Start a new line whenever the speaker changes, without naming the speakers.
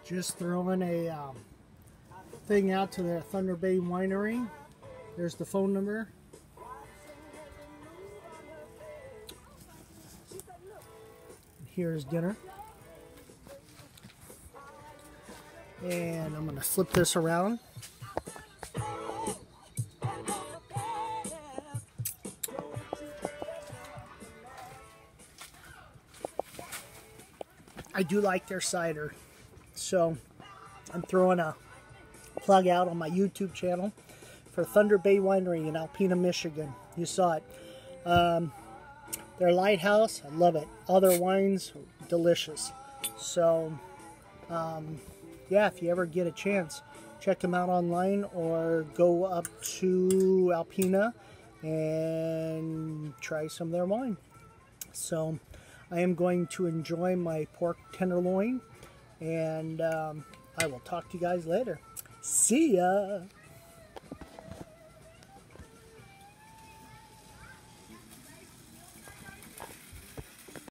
Just throwing a thing out to the Thunder Bay Winery. There's the phone number. Here's dinner. And I'm going to flip this around. I do like their cider, so I'm throwing a plug out on my YouTube channel for Thunder Bay Winery in Alpena, Michigan. You saw it. Their lighthouse, I love it. All their wines, delicious. So, yeah, if you ever get a chance, check them out online or go up to Alpena and try some of their wine. So, I am going to enjoy my pork tenderloin, and I will talk to you guys later. See ya!